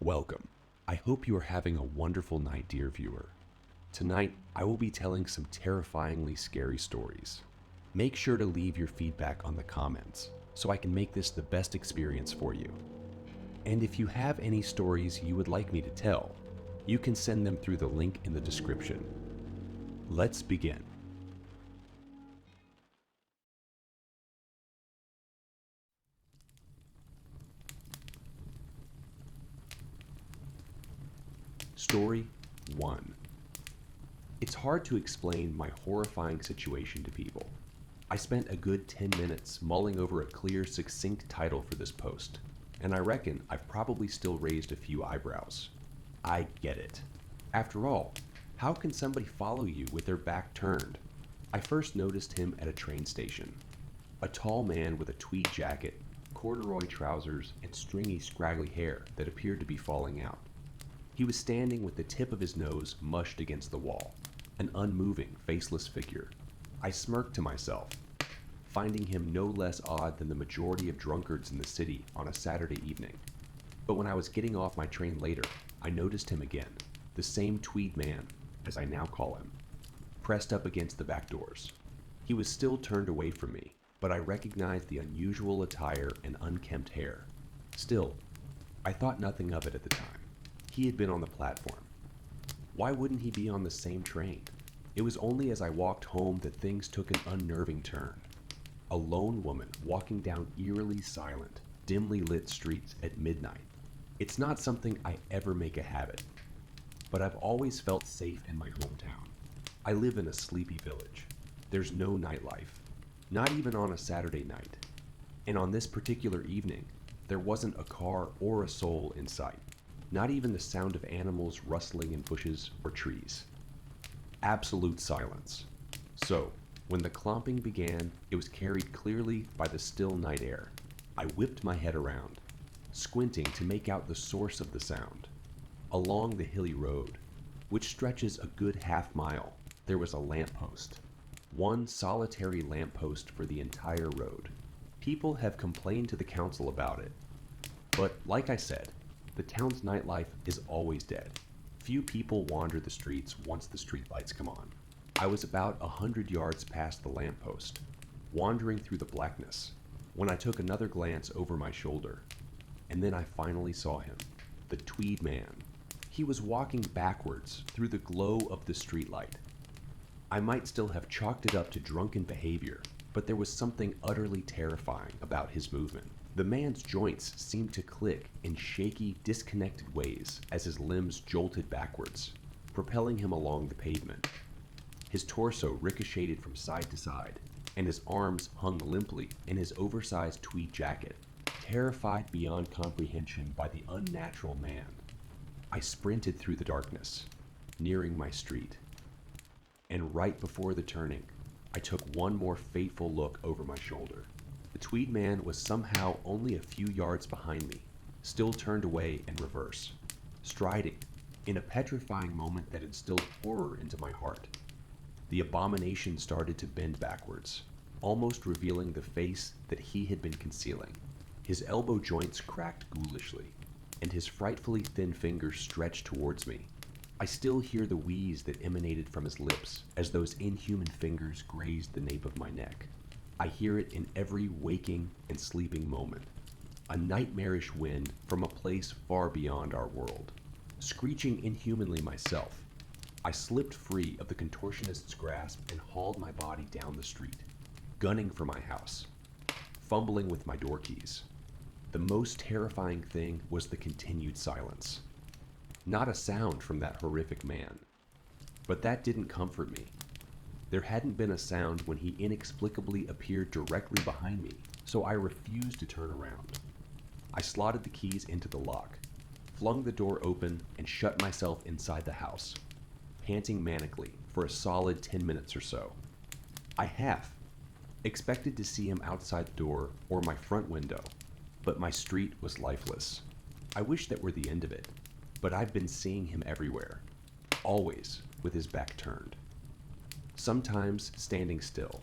Welcome. I hope you are having a wonderful night, dear viewer. Tonight, I will be telling some terrifyingly scary stories. Make sure to leave your feedback on the comments so I can make this the best experience for you. And if you have any stories you would like me to tell, you can send them through the link in the description. Let's begin. Story 1. It's hard to explain my horrifying situation to people. I spent a good 10 minutes mulling over a clear, succinct title for this post, and I reckon I've probably still raised a few eyebrows. I get it. After all, how can somebody follow you with their back turned? I first noticed him at a train station. A tall man with a tweed jacket, corduroy trousers, and stringy, scraggly hair that appeared to be falling out. He was standing with the tip of his nose mushed against the wall, an unmoving, faceless figure. I smirked to myself, finding him no less odd than the majority of drunkards in the city on a Saturday evening. But when I was getting off my train later, I noticed him again, the same tweed man, as I now call him, pressed up against the back doors. He was still turned away from me, but I recognized the unusual attire and unkempt hair. Still, I thought nothing of it at the time. He had been on the platform. Why wouldn't he be on the same train? It was only as I walked home that things took an unnerving turn. A lone woman walking down eerily silent, dimly lit streets at midnight. It's not something I ever make a habit, but I've always felt safe in my hometown. I live in a sleepy village. There's no nightlife, not even on a Saturday night. And on this particular evening, there wasn't a car or a soul in sight. Not even the sound of animals rustling in bushes or trees. Absolute silence. So, when the clomping began, it was carried clearly by the still night air. I whipped my head around, squinting to make out the source of the sound. Along the hilly road, which stretches a good half-mile, there was a lamppost. One solitary lamppost for the entire road. People have complained to the council about it. But, like I said, the town's nightlife is always dead. Few people wander the streets once the streetlights come on. I was about 100 yards past the lamppost, wandering through the blackness, when I took another glance over my shoulder. And then I finally saw him, the tweed man. He was walking backwards through the glow of the streetlight. I might still have chalked it up to drunken behavior, but there was something utterly terrifying about his movement. The man's joints seemed to click in shaky, disconnected ways as his limbs jolted backwards, propelling him along the pavement. His torso ricocheted from side to side, and his arms hung limply in his oversized tweed jacket. Terrified beyond comprehension by the unnatural man, I sprinted through the darkness, nearing my street. And right before the turning, I took one more fateful look over my shoulder. The tweed man was somehow only a few yards behind me, still turned away in reverse, striding, in a petrifying moment that instilled horror into my heart. The abomination started to bend backwards, almost revealing the face that he had been concealing. His elbow joints cracked ghoulishly, and his frightfully thin fingers stretched towards me. I still hear the wheeze that emanated from his lips as those inhuman fingers grazed the nape of my neck. I hear it in every waking and sleeping moment. A nightmarish wind from a place far beyond our world. Screeching inhumanly myself, I slipped free of the contortionist's grasp and hauled my body down the street, gunning for my house, fumbling with my door keys. The most terrifying thing was the continued silence. Not a sound from that horrific man. But that didn't comfort me. There hadn't been a sound when he inexplicably appeared directly behind me, so I refused to turn around. I slotted the keys into the lock, flung the door open, and shut myself inside the house, panting manically for a solid 10 minutes or so. I half expected to see him outside the door or my front window, but my street was lifeless. I wish that were the end of it, but I've been seeing him everywhere, always with his back turned. Sometimes standing still,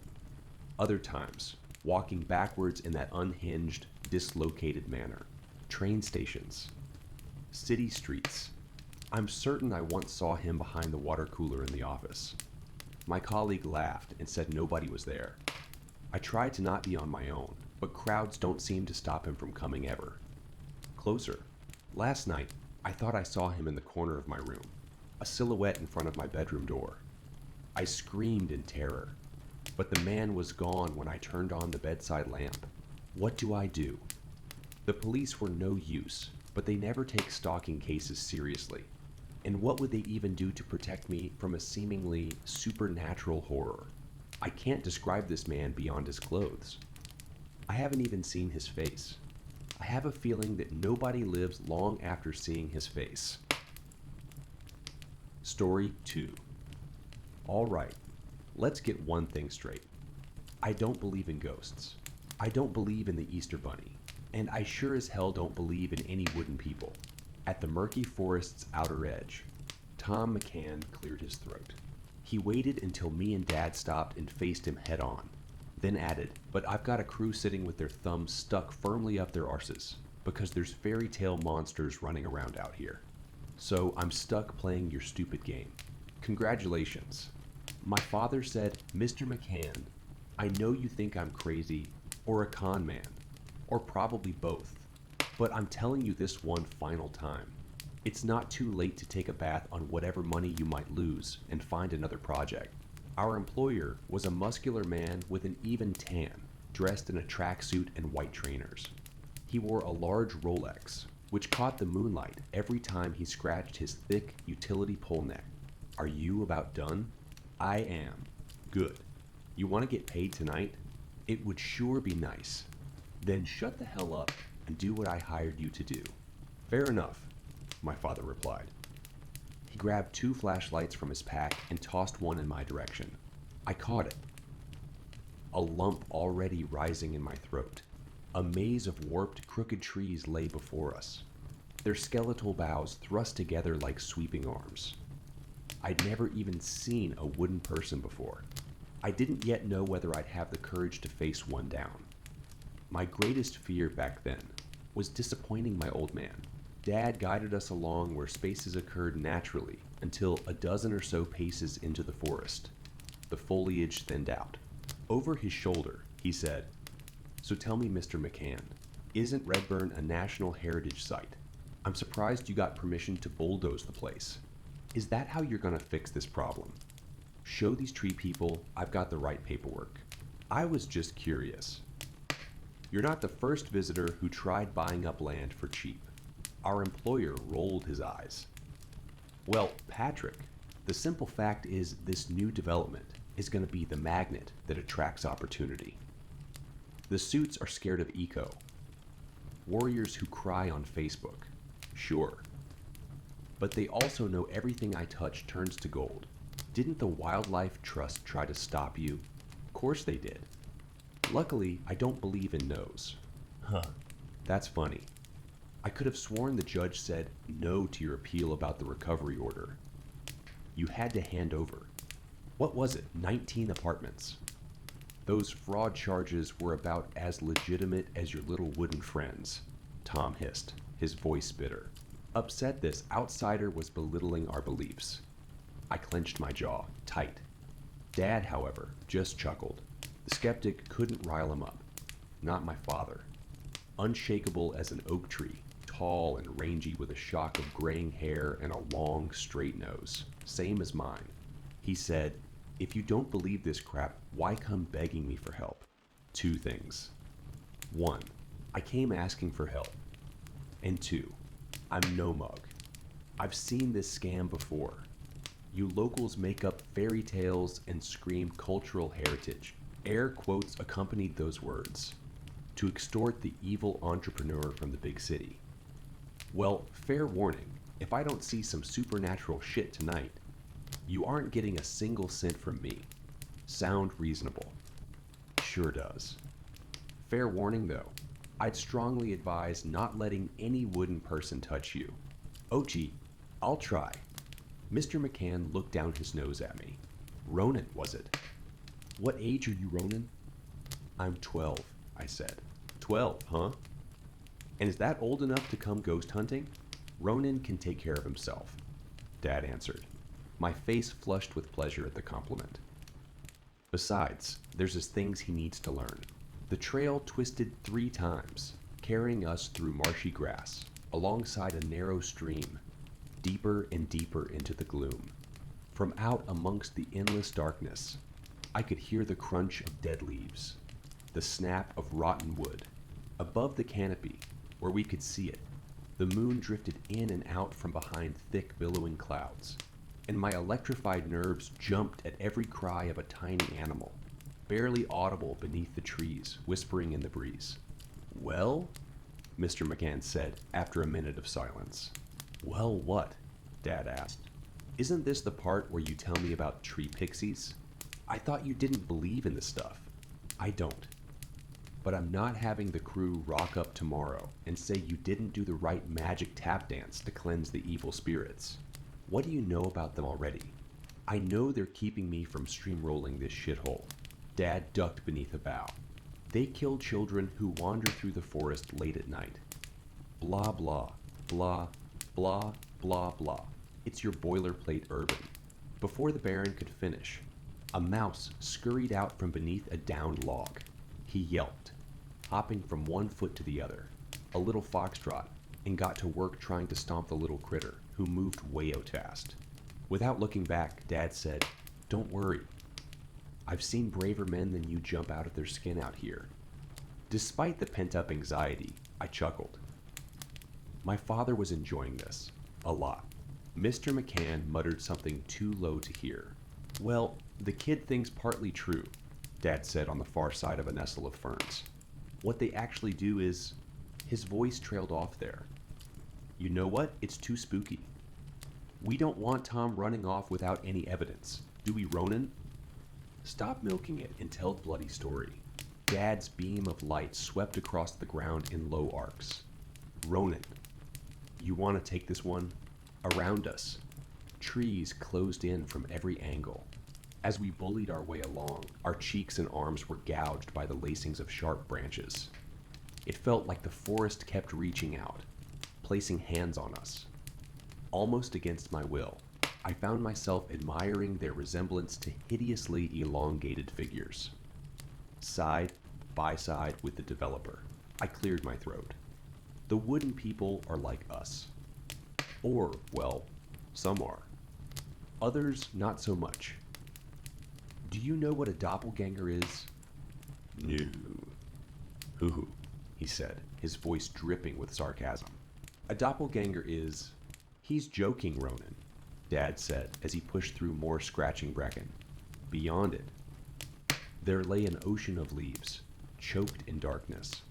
other times walking backwards in that unhinged, dislocated manner. Train stations, City streets. I'm certain I once saw him behind the water cooler in the office. My colleague laughed and said nobody was there. I tried to not be on my own, but crowds don't seem to stop him from coming ever. Closer. Last night, I thought I saw him in the corner of my room, a silhouette in front of my bedroom door. I screamed in terror, but the man was gone when I turned on the bedside lamp. What do I do? The police were no use, but they never take stalking cases seriously. And what would they even do to protect me from a seemingly supernatural horror? I can't describe this man beyond his clothes. I haven't even seen his face. I have a feeling that nobody lives long after seeing his face. Story 2. All right, let's get one thing straight. I don't believe in ghosts. I don't believe in the Easter Bunny. And I sure as hell don't believe in any wooden people. At the murky forest's outer edge, Tom McCann cleared his throat. He waited until me and Dad stopped and faced him head on, then added, "But I've got a crew sitting with their thumbs stuck firmly up their arses, because there's fairy tale monsters running around out here. So I'm stuck playing your stupid game. Congratulations." My father said, "Mr. McCann, I know you think I'm crazy, or a con man, or probably both. But I'm telling you this one final time. It's not too late to take a bath on whatever money you might lose and find another project." Our employer was a muscular man with an even tan, dressed in a tracksuit and white trainers. He wore a large Rolex, which caught the moonlight every time he scratched his thick utility pole neck. "Are you about done?" "I am." "Good. You want to get paid tonight?" "It would sure be nice." "Then shut the hell up and do what I hired you to do." "Fair enough," my father replied. He grabbed 2 flashlights from his pack and tossed one in my direction. I caught it. A lump already rising in my throat. A maze of warped, crooked trees lay before us, their skeletal boughs thrust together like sweeping arms. I'd never even seen a wooden person before. I didn't yet know whether I'd have the courage to face one down. My greatest fear back then was disappointing my old man. Dad guided us along where spaces occurred naturally until a dozen or so paces into the forest. The foliage thinned out. Over his shoulder, he said, "So tell me, Mr. McCann, isn't Redburn a National Heritage Site? I'm surprised you got permission to bulldoze the place. Is that how you're gonna fix this problem? Show these tree people I've got the right paperwork." I was just curious. "You're not the first visitor who tried buying up land for cheap." Our employer rolled his eyes. "Well, Patrick, the simple fact is this new development is going to be the magnet that attracts opportunity. The suits are scared of eco. Warriors who cry on Facebook, sure. But they also know everything I touch turns to gold. Didn't the Wildlife Trust try to stop you? Of course they did. Luckily, I don't believe in no's." "Huh, that's funny. I could have sworn the judge said no to your appeal about the recovery order. You had to hand over, what was it, 19 apartments. Those fraud charges were about as legitimate as your little wooden friends," Tom hissed, his voice bitter. Upset this outsider was belittling our beliefs. I clenched my jaw tight. Dad, however, just chuckled. The skeptic couldn't rile him up. Not my father. Unshakable as an oak tree, tall and rangy with a shock of graying hair and a long, straight nose, same as mine. He said, "If you don't believe this crap, why come begging me for help?" 2 things. 1, I came asking for help. And 2, I'm no mug. I've seen this scam before. You locals make up fairy tales and scream cultural heritage. Air quotes accompanied those words, to extort the evil entrepreneur from the big city. Well, fair warning, if I don't see some supernatural shit tonight, you aren't getting a single cent from me. Sound reasonable? Sure does. Fair warning though, I'd strongly advise not letting any wooden person touch you. "Oh gee, I'll try." Mr. McCann looked down his nose at me. "Ronan, was it?" "What age are you, Ronan?" "I'm 12, I said. 12, huh? And is that old enough to come ghost hunting?" Ronan can take care of himself, Dad answered, my face flushed with pleasure at the compliment. Besides, there's his things he needs to learn. The trail twisted 3 times, carrying us through marshy grass, alongside a narrow stream, deeper and deeper into the gloom. From out amongst the endless darkness, I could hear the crunch of dead leaves, the snap of rotten wood. Above the canopy, where we could see it, the moon drifted in and out from behind thick billowing clouds, and my electrified nerves jumped at every cry of a tiny animal, barely audible beneath the trees, whispering in the breeze. "Well?" Mr. McCann said after a minute of silence. "Well, what?" Dad asked. "Isn't this the part where you tell me about tree pixies? I thought you didn't believe in this stuff." "I don't. But I'm not having the crew rock up tomorrow and say you didn't do the right magic tap dance to cleanse the evil spirits. What do you know about them already? I know they're keeping me from streamrolling this shithole." Dad ducked beneath a bough. "They kill children who wander through the forest late at night. Blah, blah, blah, blah, blah, blah. It's your boilerplate urban." Before the Baron could finish, a mouse scurried out from beneath a downed log. He yelped, hopping from one foot to the other, a little foxtrot, and got to work trying to stomp the little critter, who moved way out fast. Without looking back, Dad said, "Don't worry. I've seen braver men than you jump out of their skin out here." Despite the pent-up anxiety, I chuckled. My father was enjoying this, a lot. Mr. McCann muttered something too low to hear. "Well, the kid thing's partly true," Dad said on the far side of a nestle of ferns. "What they actually do is..." His voice trailed off there. "You know what? It's too spooky. We don't want Tom running off without any evidence, do we, Ronan? Stop milking it and tell the bloody story." Dad's beam of light swept across the ground in low arcs. "Ronan, you want to take this one?" Around us, trees closed in from every angle. As we bullied our way along, our cheeks and arms were gouged by the lacings of sharp branches. It felt like the forest kept reaching out, placing hands on us. Almost against my will, I found myself admiring their resemblance to hideously elongated figures. Side by side with the developer, I cleared my throat. The wooden people are like us. Or, well, some are. Others, not so much. Do you know what a doppelganger is? No. Hoo-hoo, he said, his voice dripping with sarcasm. A doppelganger is... He's joking, Ronan, Dad said as he pushed through more scratching bracken. Beyond it, there lay an ocean of leaves, choked in darkness.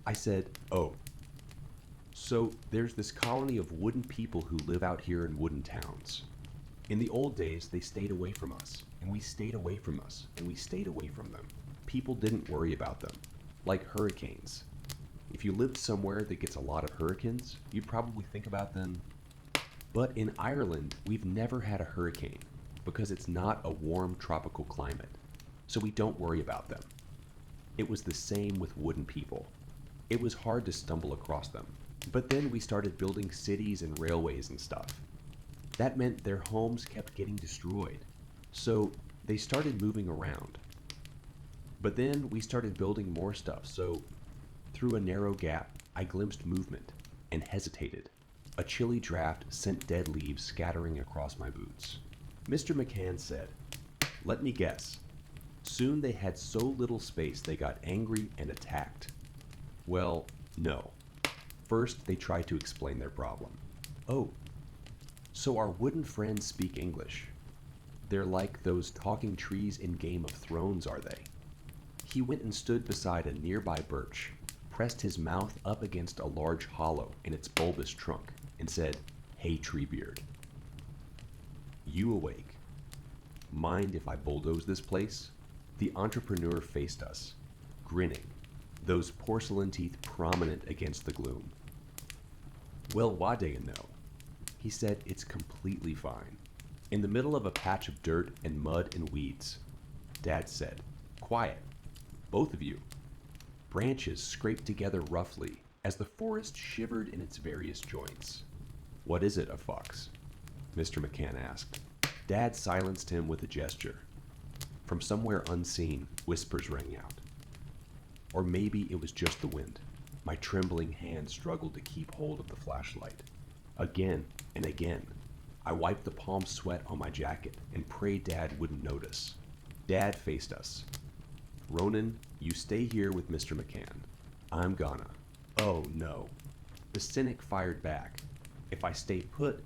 I said, "Oh. So there's this colony of wooden people who live out here in wooden towns. In the old days, they stayed away from us, and we stayed away from us, and we stayed away from them. People didn't worry about them, like hurricanes. If you lived somewhere that gets a lot of hurricanes, you'd probably think about them. But in Ireland, we've never had a hurricane, because it's not a warm tropical climate, so we don't worry about them. It was the same with wooden people. It was hard to stumble across them. But then we started building cities and railways and stuff. That meant their homes kept getting destroyed, so they started moving around. But then we started building more stuff, so through a narrow gap, I glimpsed movement and hesitated. A chilly draft sent dead leaves scattering across my boots. Mr. McCann said, "Let me guess. Soon they had so little space they got angry and attacked." Well, no. First, they tried to explain their problem. "Oh, so our wooden friends speak English. They're like those talking trees in Game of Thrones, are they?" He went and stood beside a nearby birch, pressed his mouth up against a large hollow in its bulbous trunk, and said, "Hey, Treebeard. You awake. Mind if I bulldoze this place?" The entrepreneur faced us, grinning, those porcelain teeth prominent against the gloom. "Well, why do you know?" He said, "It's completely fine." In the middle of a patch of dirt and mud and weeds, Dad said, "Quiet, both of you." Branches scraped together roughly as the forest shivered in its various joints. "What is it, a fox?" Mr. McCann asked. Dad silenced him with a gesture. From somewhere unseen, whispers rang out. Or maybe it was just the wind. My trembling hand struggled to keep hold of the flashlight. Again and again, I wiped the palm sweat on my jacket and prayed Dad wouldn't notice. Dad faced us. "Ronan, you stay here with Mr. McCann. I'm gonna." "Oh, no." The cynic fired back. "If I stay put,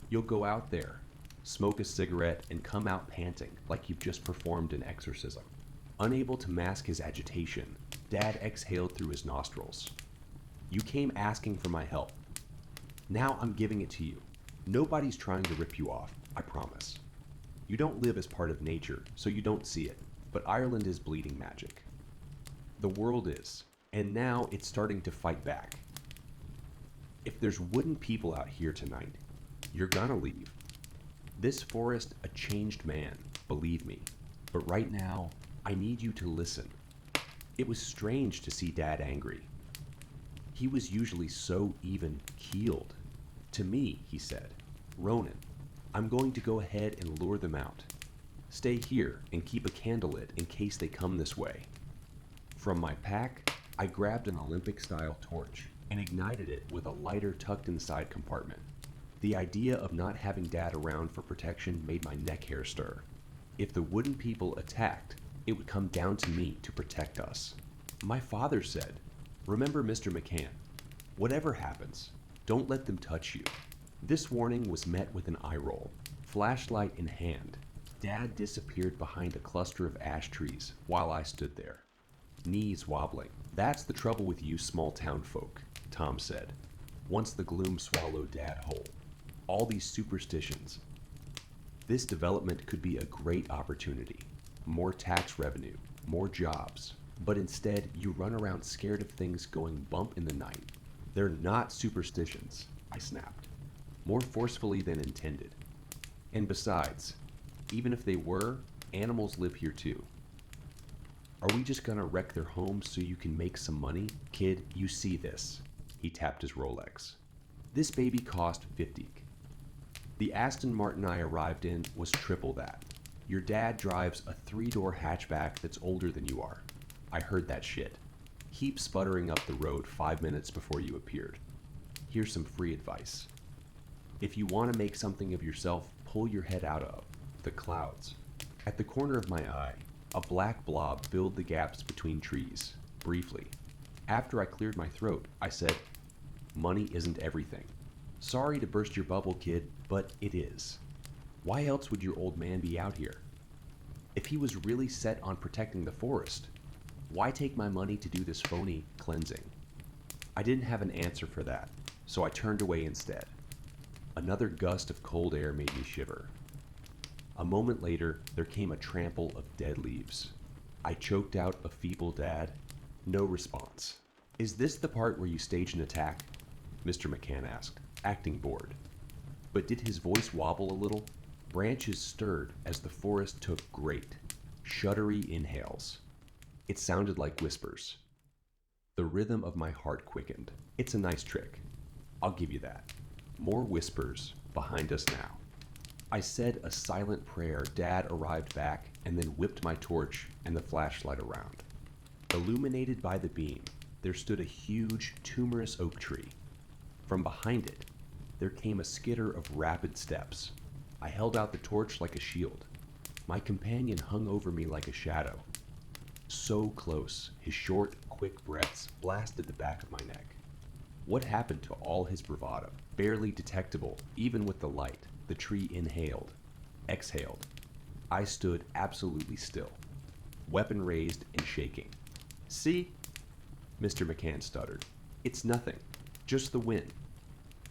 you'll go out there, smoke a cigarette, and come out panting like you've just performed an exorcism." Unable to mask his agitation, Dad exhaled through his nostrils. "You came asking for my help. Now I'm giving it to you. Nobody's trying to rip you off, I promise. You don't live as part of nature, so you don't see it, but Ireland is bleeding magic. The world is, and now it's starting to fight back. If there's wooden people out here tonight, you're gonna leave. This forest, a changed man, believe me. But right now, I need you to listen." It was strange to see Dad angry. He was usually so even-keeled. To me, he said, "Ronan, I'm going to go ahead and lure them out. Stay here and keep a candle lit in case they come this way." From my pack, I grabbed an Olympic-style torch and ignited it with a lighter tucked inside compartment. The idea of not having Dad around for protection made my neck hair stir. If the wooden people attacked, it would come down to me to protect us. My father said, "Remember Mr. McCann. Whatever happens, don't let them touch you." This warning was met with an eye roll. Flashlight in hand, Dad disappeared behind a cluster of ash trees while I stood there, knees wobbling. "That's the trouble with you small-town folk," Tom said, once the gloom swallowed Dad whole. "All these superstitions. This development could be a great opportunity. More tax revenue, more jobs. But instead, you run around scared of things going bump in the night. They're not superstitions," I snapped, more forcefully than intended. "And besides, even if they were, animals live here too. Are we just gonna wreck their homes so you can make some money? Kid, you see this." He tapped his Rolex. "This baby cost 50. The Aston Martin I arrived in was triple that. Your dad drives a 3-door hatchback that's older than you are. I heard that shit. Keep sputtering up the road 5 minutes before you appeared. Here's some free advice. If you want to make something of yourself, pull your head out of the clouds." At the corner of my eye, a black blob filled the gaps between trees, briefly. After I cleared my throat, I said, "Money isn't everything. Sorry to burst your bubble, kid, but it is. Why else would your old man be out here? If he was really set on protecting the forest, why take my money to do this phony cleansing?" I didn't have an answer for that, so I turned away instead. Another gust of cold air made me shiver. A moment later, there came a trample of dead leaves. I choked out a feeble "Dad." No response. "Is this the part where you stage an attack?" Mr. McCann asked, acting bored. But did his voice wobble a little? Branches stirred as the forest took great, shuddery inhales. It sounded like whispers. The rhythm of my heart quickened. It's a nice trick. I'll give you that. More whispers behind us now. I said a silent prayer. Dad arrived back and then whipped my torch and the flashlight around. Illuminated by the beam, there stood a huge, tumorous oak tree. From behind it, there came a skitter of rapid steps. I held out the torch like a shield. My companion hung over me like a shadow. So close, his short, quick breaths blasted the back of my neck. What happened to all his bravado? Barely detectable, even with the light, the tree inhaled, exhaled. I stood absolutely still, weapon raised and shaking. "See?" Mr. McCann stuttered. "It's nothing, just the wind."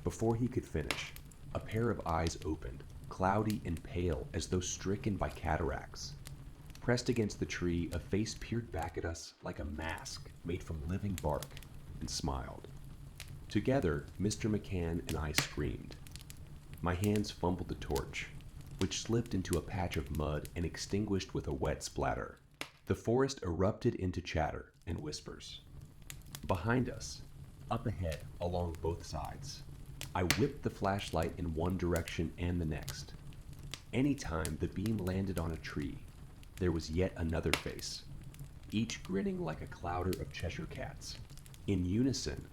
Before he could finish, a pair of eyes opened, cloudy and pale as though stricken by cataracts. Pressed against the tree, a face peered back at us like a mask made from living bark and smiled. Together, Mr. McCann and I screamed. My hands fumbled the torch, which slipped into a patch of mud and extinguished with a wet splatter. The forest erupted into chatter and whispers. Behind us, up ahead, along both sides, I whipped the flashlight in one direction and the next. Anytime the beam landed on a tree, there was yet another face, each grinning like a clouder of Cheshire cats. In unison,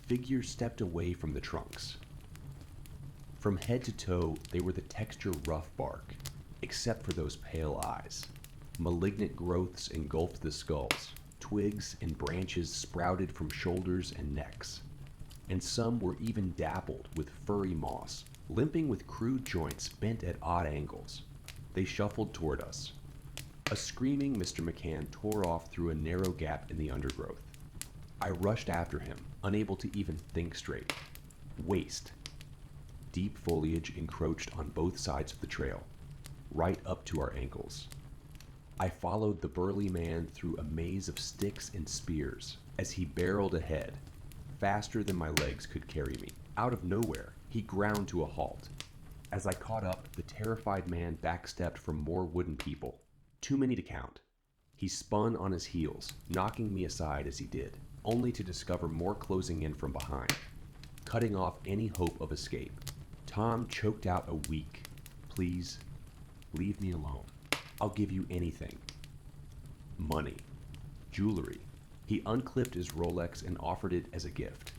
figures stepped away from the trunks. From head to toe, they were the texture rough bark, except for those pale eyes. Malignant growths engulfed the skulls. Twigs and branches sprouted from shoulders and necks, and some were even dappled with furry moss, limping with crude joints bent at odd angles. They shuffled toward us. A screaming Mr. McCann tore off through a narrow gap in the undergrowth. I rushed after him, unable to even think straight. Waist. Deep foliage encroached on both sides of the trail, right up to our ankles. I followed the burly man through a maze of sticks and spears as he barreled ahead, faster than my legs could carry me. Out of nowhere, he ground to a halt. As I caught up, the terrified man backstepped from more wooden people. Too many to count. He spun on his heels, knocking me aside as he did, only to discover more closing in from behind, cutting off any hope of escape. Tom choked out a weak, "Please, leave me alone. I'll give you anything." Money. Jewelry. He unclipped his Rolex and offered it as a gift.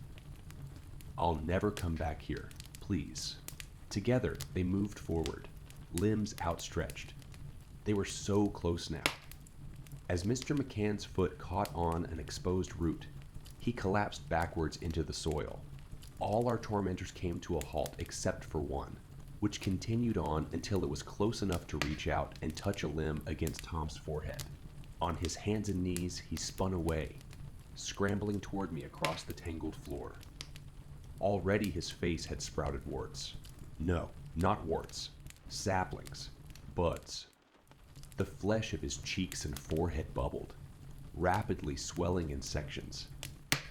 "I'll never come back here. Please." Together, they moved forward, limbs outstretched. They were so close now. As Mr. McCann's foot caught on an exposed root, he collapsed backwards into the soil. All our tormentors came to a halt except for one, which continued on until it was close enough to reach out and touch a limb against Tom's forehead. On his hands and knees, he spun away, scrambling toward me across the tangled floor. Already his face had sprouted warts. No, not warts. Saplings. Buds. The flesh of his cheeks and forehead bubbled, rapidly swelling in sections,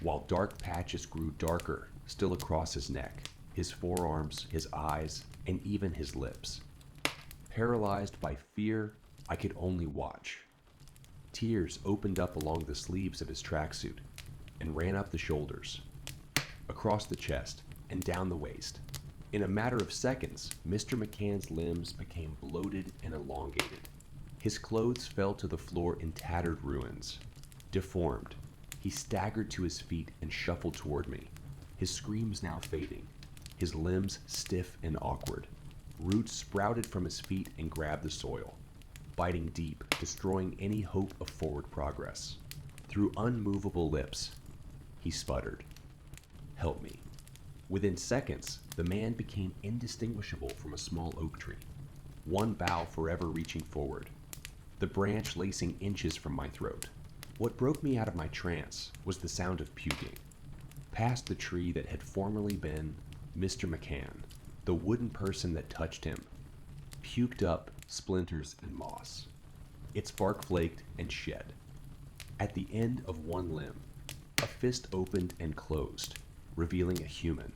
while dark patches grew darker still across his neck, his forearms, his eyes, and even his lips. Paralyzed by fear, I could only watch. Tears opened up along the sleeves of his tracksuit and ran up the shoulders, across the chest, and down the waist. In a matter of seconds, Mr. McCann's limbs became bloated and elongated. His clothes fell to the floor in tattered ruins. Deformed, he staggered to his feet and shuffled toward me, his screams now fading, his limbs stiff and awkward. Roots sprouted from his feet and grabbed the soil, biting deep, destroying any hope of forward progress. Through unmovable lips, he sputtered, "Help me." Within seconds, the man became indistinguishable from a small oak tree, one bough forever reaching forward, the branch lacing inches from my throat. What broke me out of my trance was the sound of puking. Past the tree that had formerly been Mr. McCann, the wooden person that touched him, puked up splinters and moss. Its bark flaked and shed. At the end of one limb, a fist opened and closed, revealing a human.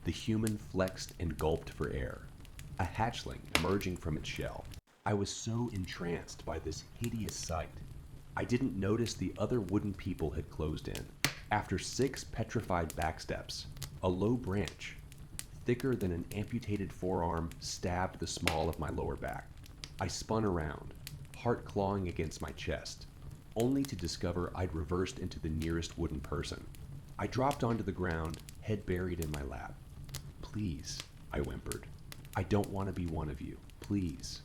The human flexed and gulped for air, a hatchling emerging from its shell. I was so entranced by this hideous sight, I didn't notice the other wooden people had closed in. After 6 petrified backsteps, a low branch, thicker than an amputated forearm, stabbed the small of my lower back. I spun around, heart clawing against my chest, only to discover I'd reversed into the nearest wooden person. I dropped onto the ground, head buried in my lap. "Please," I whimpered. "I don't want to be one of you. Please."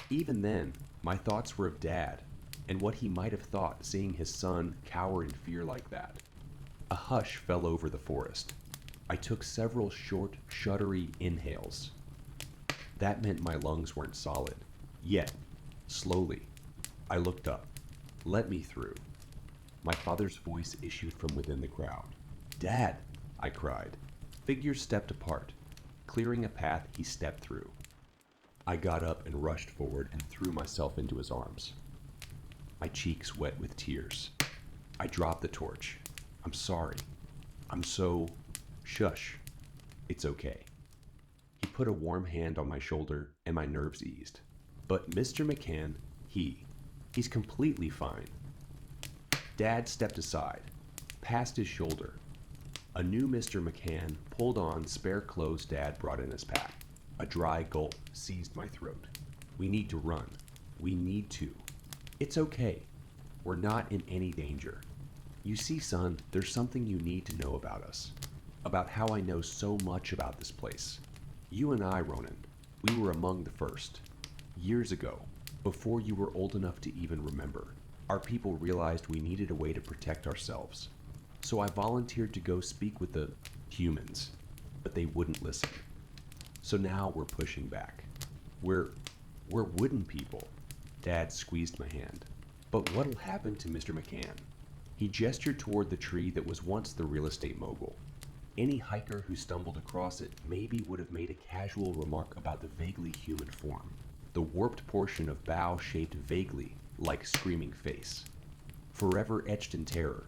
Even then, my thoughts were of Dad, and what he might have thought seeing his son cower in fear like that. A hush fell over the forest. I took several short, shuddery inhales. That meant my lungs weren't solid. Yet, slowly, I looked up. "Let me through." My father's voice issued from within the crowd. "Dad!" I cried. Figures stepped apart. Clearing a path, he stepped through. I got up and rushed forward and threw myself into his arms, my cheeks wet with tears. I dropped the torch. "I'm sorry. I'm so..." "Shush. It's okay." He put a warm hand on my shoulder and my nerves eased. "But Mr. McCann, he's completely fine." Dad stepped aside, past his shoulder, A new Mr. McCann pulled on spare clothes Dad brought in his pack. A dry gulp seized my throat. We need to run. We need to. It's okay. We're not in any danger. You see, son, there's something you need to know about us. About how I know so much about this place. You and I, Ronan, we were among the first. Years ago, before you were old enough to even remember, our people realized we needed a way to protect ourselves. So I volunteered to go speak with the humans, but they wouldn't listen. So now we're pushing back. We're wooden people. Dad squeezed my hand. But what'll happen to Mr. McCann? He gestured toward the tree that was once the real estate mogul. Any hiker who stumbled across it maybe would have made a casual remark about the vaguely human form, the warped portion of bough shaped vaguely like screaming face. Forever etched in terror,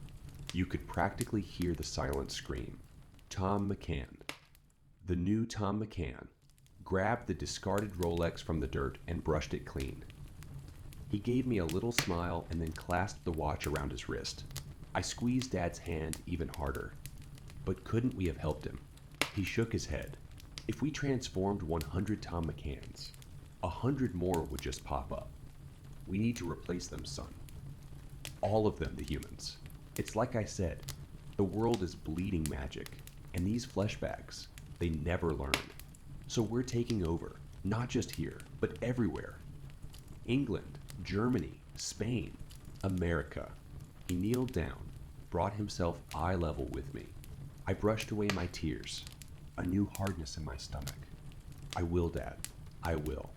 you could practically hear the silent scream. Tom McCann, the new Tom McCann, grabbed the discarded Rolex from the dirt and brushed it clean. He gave me a little smile and then clasped the watch around his wrist. I squeezed Dad's hand even harder. But couldn't we have helped him? He shook his head. If we transformed 100 Tom McCanns, 100 more would just pop up. We need to replace them, son. All of them, the humans. It's like I said, the world is bleeding magic, and these flesh bags, they never learn. So we're taking over, not just here, but everywhere. England, Germany, Spain, America. He kneeled down, brought himself eye level with me. I brushed away my tears, a new hardness in my stomach. I will, Dad. I will.